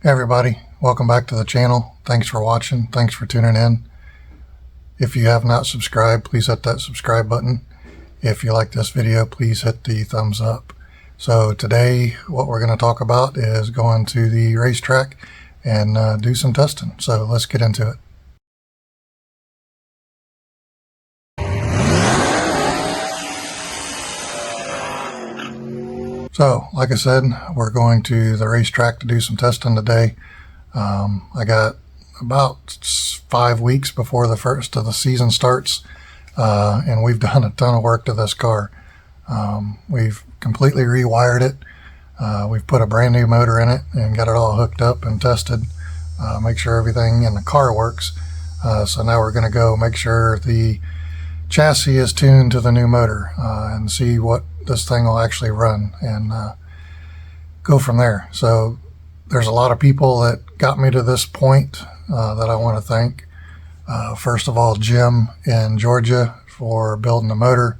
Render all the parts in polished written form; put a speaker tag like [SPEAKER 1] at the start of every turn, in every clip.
[SPEAKER 1] Hey everybody, welcome back to the channel. Thanks for watching. Thanks for tuning in. If you have not subscribed, please hit that subscribe button. If you like this video, please hit the thumbs up. So today what we're going to talk about is going to the racetrack and do some testing. So let's get into it. So, like I said, we're going to the racetrack to do some testing today. I got about 5 weeks before the first of the season starts, and we've done a ton of work to this car. We've completely rewired it. We've put a brand new motor in it and got it all hooked up and tested, make sure everything in the car works. So now we're going to go make sure the chassis is tuned to the new motor and see what this thing will actually run and go from there. So there's a lot of people that got me to this point that I want to thank. First of all, Jim in Georgia for building the motor,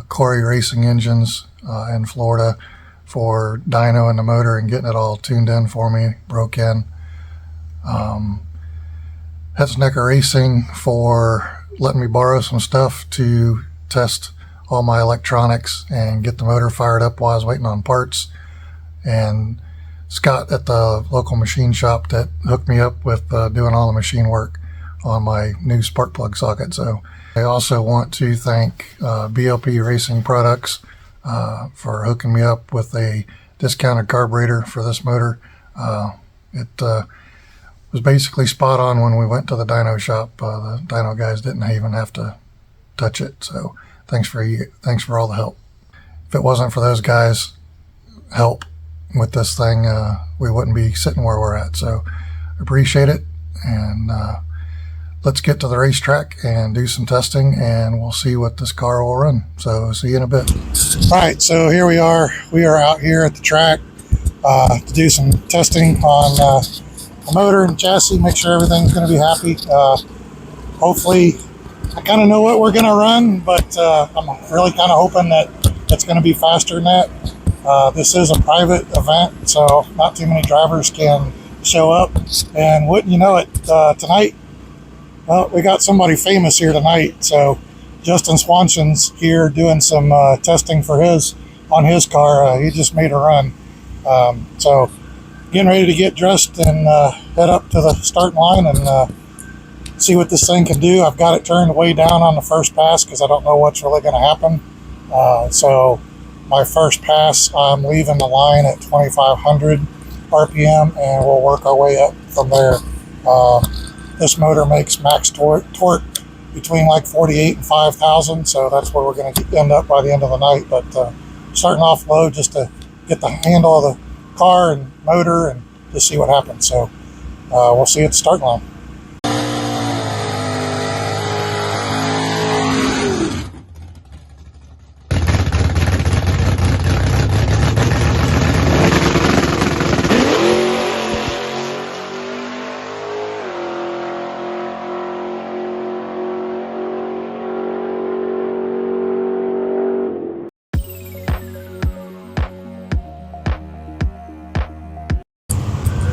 [SPEAKER 1] Corey Racing Engines in Florida for dynoing the motor and getting it all tuned in for me, broke in. Hetznecker Racing for letting me borrow some stuff to test all my electronics and get the motor fired up while I was waiting on parts. And Scott at the local machine shop that hooked me up with doing all the machine work on my new spark plug socket. So I also want to thank BLP Racing Products for hooking me up with a discounted carburetor for this motor. It was basically spot on when we went to the dyno shop. The dyno guys didn't even have to touch it. So thanks for all the help. If it wasn't for those guys' help with this thing, we wouldn't be sitting where we're at. So appreciate it, and let's get to the racetrack and do some testing, and we'll see what this car will run. So see you in a bit. All right, so here we are. We are out here at the track to do some testing on the motor and chassis, make sure everything's going to be happy. Hopefully, I kind of know what we're going to run, but I'm really kind of hoping that it's going to be faster than that. This is a private event, so not too many drivers can show up. And wouldn't you know it, tonight, well, we got somebody famous here tonight. So Justin Swanson's here doing some testing for on his car. He just made a run. So getting ready to get dressed and head up to the starting line and see what this thing can do. I've got it turned way down on the first pass because I don't know what's really going to happen. So my first pass, I'm leaving the line at 2,500 RPM, and we'll work our way up from there. This motor makes max torque between like 48 and 5,000, so that's where we're going to end up by the end of the night. But starting off low just to get the handle of the car and motor and just see what happens. So we'll see you at the starting line.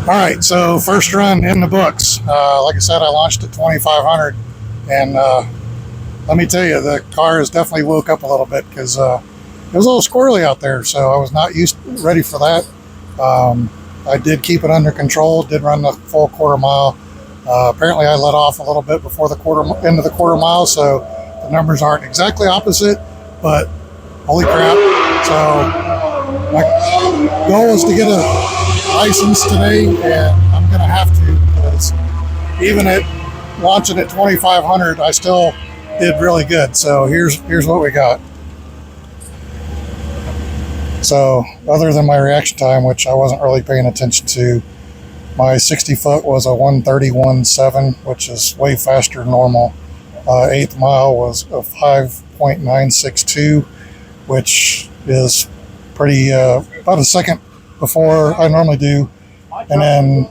[SPEAKER 1] All right, so first run in the books. Like I said, I launched at 2,500, and let me tell you, the car has definitely woke up a little bit because it was a little squirrely out there, so I was not ready for that. I did keep it under control, did run the full quarter mile. Apparently I let off a little bit before the end of the quarter mile, so the numbers aren't exactly opposite, but holy crap. So my goal is to get a license today, and I'm gonna have to, because even at launching at 2,500, I still did really good. So here's what we got. So other than my reaction time, which I wasn't really paying attention to, my 60 foot was a 1:31.7, which is way faster than normal. 8th mile was a 5.962, which is pretty about a second before I normally do, and then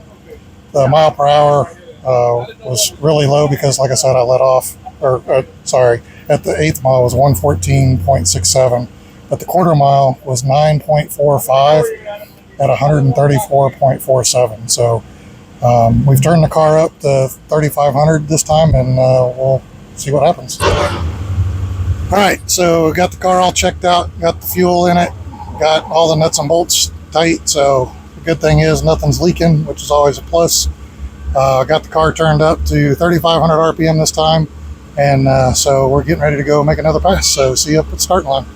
[SPEAKER 1] the mile per hour was really low because, like I said, I let off, at the 8th mile was 114.67, but the quarter mile was 9.45 at 134.47. So we've turned the car up to 3,500 this time, and we'll see what happens. All right, so got the car all checked out, got the fuel in it, got all the nuts and bolts tight. So the good thing is nothing's leaking, which is always a plus. Got the car turned up to 3,500 RPM this time, and so we're getting ready to go make another pass. So see you up at the starting line.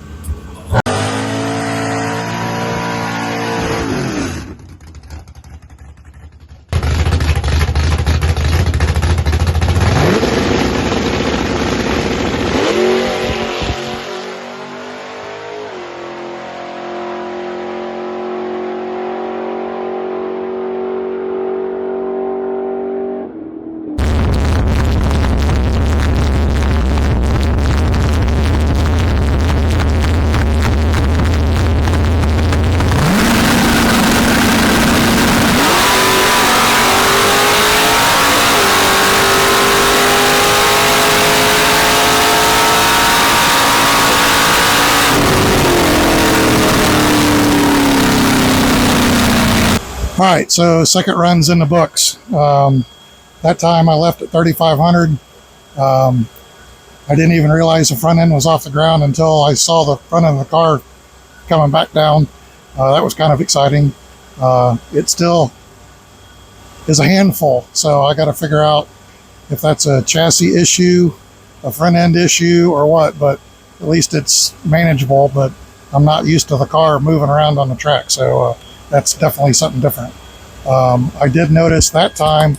[SPEAKER 1] All right, so second run's in the books. That time I left at 3,500. I didn't even realize the front end was off the ground until I saw the front end of the car coming back down. That was kind of exciting. It still is a handful, so I got to figure out if that's a chassis issue, a front end issue, or what, but at least it's manageable. But I'm not used to the car moving around on the track, so that's definitely something different. I did notice that time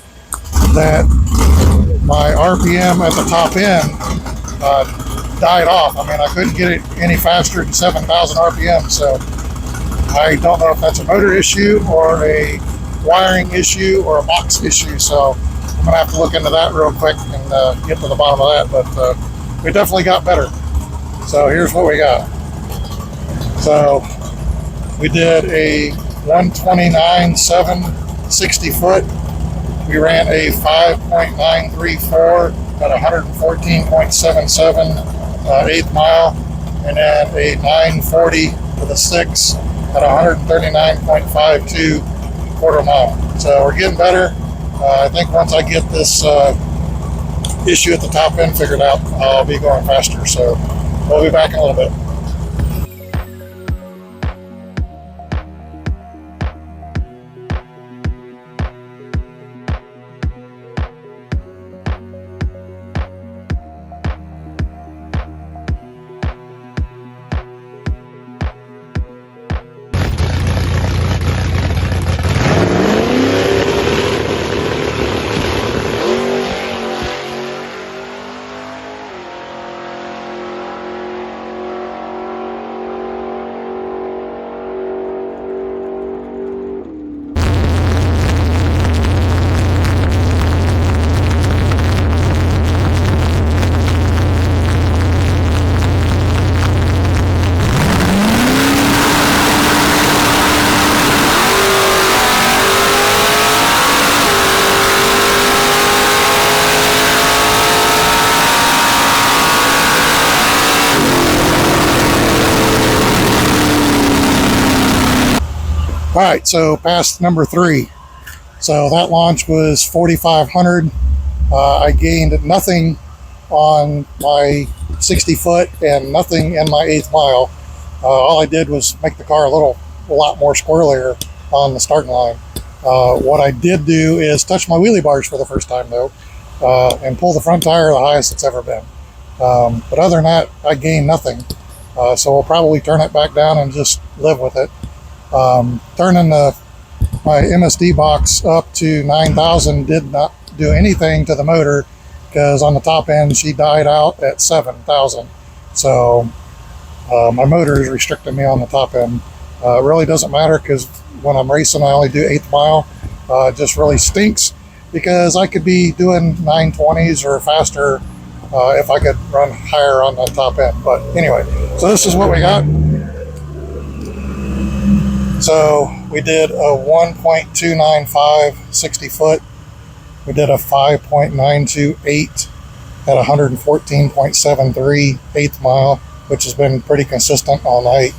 [SPEAKER 1] that my RPM at the top end died off. I mean, I couldn't get it any faster than 7,000 RPM, so I don't know if that's a motor issue or a wiring issue or a box issue, so I'm gonna have to look into that real quick and get to the bottom of that, but we definitely got better. So here's what we got. So we did a 129.7 60 foot. We ran a 5.934 at 114.77 8th mile, and then a 940 with a 6 at 139.52 quarter mile. So we're getting better. I think once I get this issue at the top end figured out, I'll be going faster. So we'll be back in a little bit. All right, so past number 3. So that launch was 4,500. I gained nothing on my 60 foot and nothing in my 8th mile. All I did was make the car a lot more squirrelier on the starting line. What I did do is touch my wheelie bars for the first time though, and pull the front tire the highest it's ever been. But other than that, I gained nothing. So we'll probably turn it back down and just live with it. Turning my MSD box up to 9,000 did not do anything to the motor, because on the top end she died out at 7,000. So my motor is restricting me on the top end. It really doesn't matter, because when I'm racing I only do 8th mile. It just really stinks because I could be doing 920s or faster if I could run higher on the top end. But anyway, so this is what we got. So we did a 1.295 60 foot. We did a 5.928 at 114.73 eighth mile, which has been pretty consistent all night.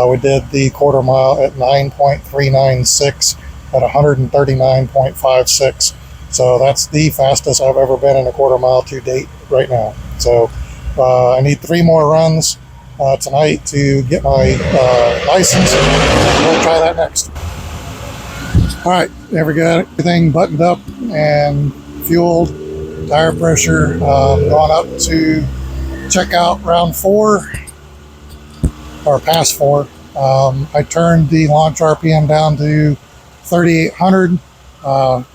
[SPEAKER 1] We did the quarter mile at 9.396 at 139.56. So that's the fastest I've ever been in a quarter mile to date right now. So I need 3 more runs tonight to get my license. We'll try that next. All right, there we got everything buttoned up and fueled, tire pressure gone up to check out round 4 or past 4. I turned the launch RPM down to 3,800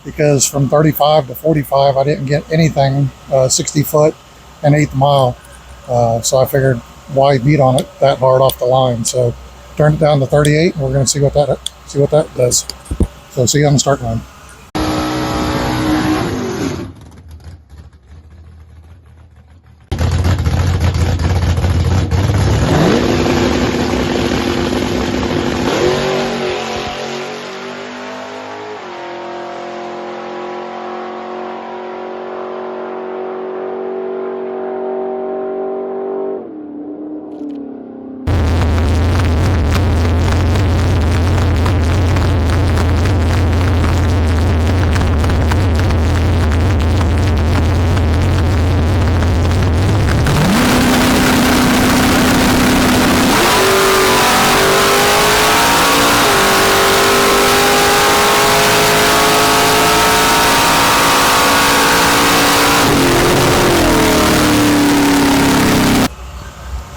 [SPEAKER 1] because from 35 to 45 I didn't get anything 60 foot and eighth mile. So I figured why beat on it that hard off the line. So turned it down to 38 and we're going to see what that does. So see you on the start line.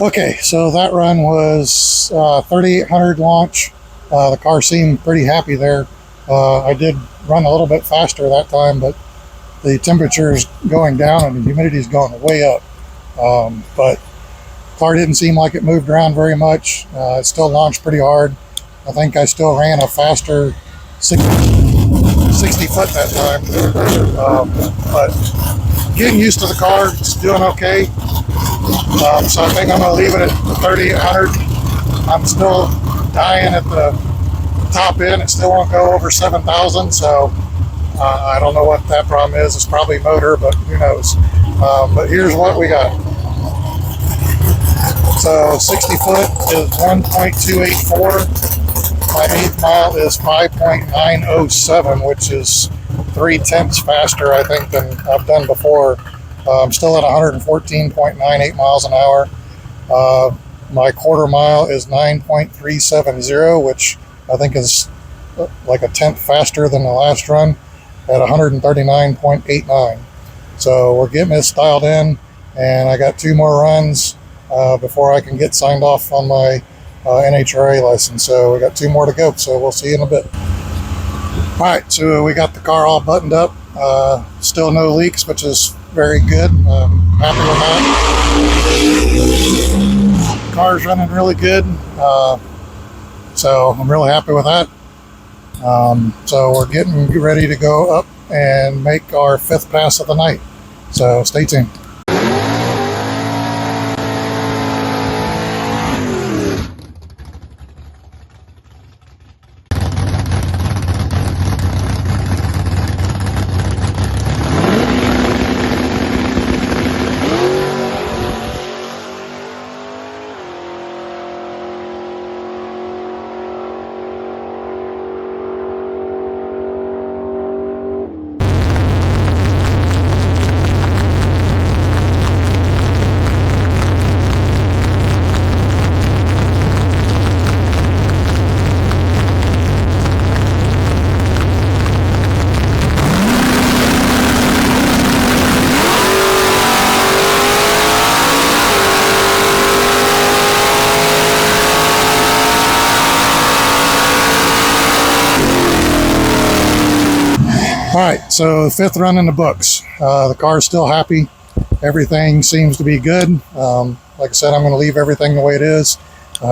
[SPEAKER 1] Okay, so that run was 3,800 launch. The car seemed pretty happy there. I did run a little bit faster that time, but the temperature is going down and the humidity is going way up. But the car didn't seem like it moved around very much. It still launched pretty hard. I think I still ran a faster 60 foot that time. But getting used to the car, it's doing okay. So I think I'm going to leave it at 3,800. I'm still dying at the top end. It still won't go over 7,000. So I don't know what that problem is. It's probably motor, but who knows. But here's what we got. So 60 foot is 1.284. My eighth mile is 5.907, which is 0.3 faster, I think, than I've done before. I'm still at 114.98 miles an hour. My quarter mile is 9.370, which I think is like 1/10 faster than the last run at 139.89. So we're getting this dialed in, and I got 2 more runs before I can get signed off on my NHRA license. So we got 2 more to go. So we'll see you in a bit. All right, so we got the car all buttoned up. Still no leaks, which is very good. Happy with that. Car's running really good. So I'm really happy with that. So we're getting ready to go up and make our 5th pass of the night. So stay tuned. All right, so 5th run in the books. The car's still happy. Everything seems to be good. Like I said, I'm going to leave everything the way it is.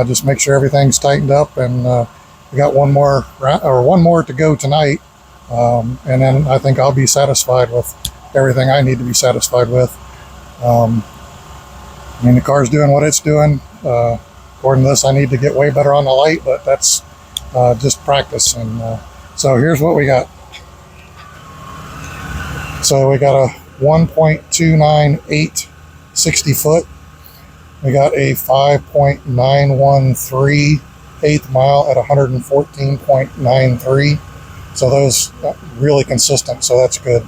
[SPEAKER 1] Just make sure everything's tightened up, and we got one more to go tonight, and then I think I'll be satisfied with everything I need to be satisfied with. I mean, the car's doing what it's doing. According to this, I need to get way better on the light, but that's just practice. And so here's what we got. So we got a 1.298 60 foot. We got a 5.913 eighth mile at 114.93. So those really consistent. So that's good.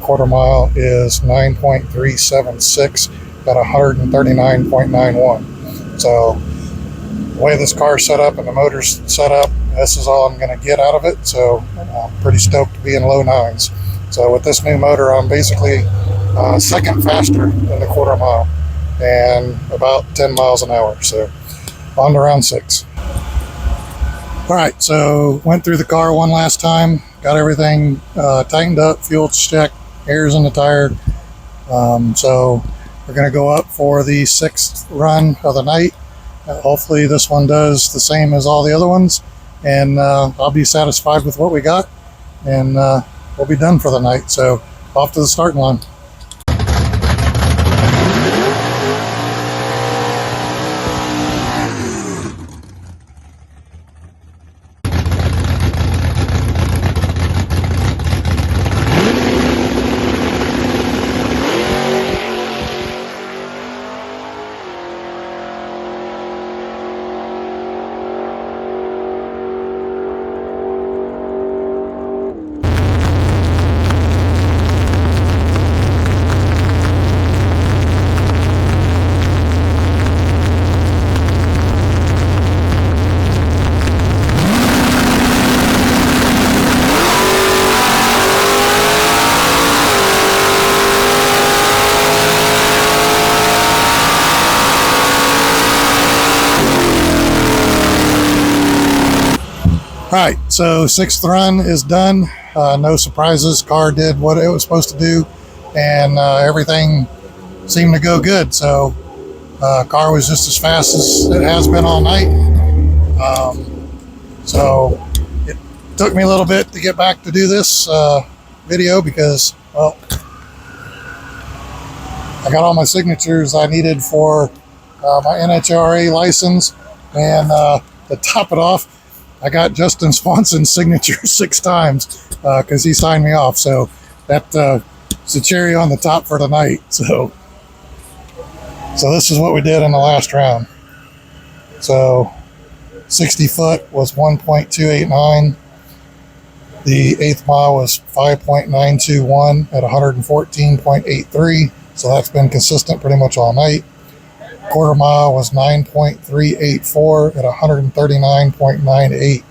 [SPEAKER 1] Quarter mile is 9.376 at 139.91. So the way this car's set up and the motor's set up, this is all I'm going to get out of it. So I'm pretty stoked to be in low nines. So with this new motor, I'm basically second faster than the quarter mile and about 10 miles an hour. So on to round 6. All right, so went through the car one last time, got everything tightened up, fuel's checked, air's in the tire. So we're going to go up for the 6th run of the night. Hopefully this one does the same as all the other ones, and I'll be satisfied with what we got, and we'll be done for the night. So off to the starting line. All right, so 6th run is done. No surprises. Car did what it was supposed to do, and everything seemed to go good. So car was just as fast as it has been all night. So it took me a little bit to get back to do this video because, well, I got all my signatures I needed for my NHRA license, and to top it off, I got Justin Swanson's signature 6 times because he signed me off. So that's the cherry on the top for tonight. So this is what we did in the last round. So 60 foot was 1.289. The 8th mile was 5.921 at 114.83. So that's been consistent pretty much all night. Quarter mile was 9.384 at 139.98.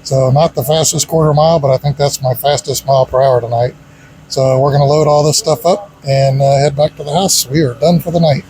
[SPEAKER 1] So not the fastest quarter mile, but I think that's my fastest mile per hour tonight. So we're going to load all this stuff up and head back to the house. We are done for the night.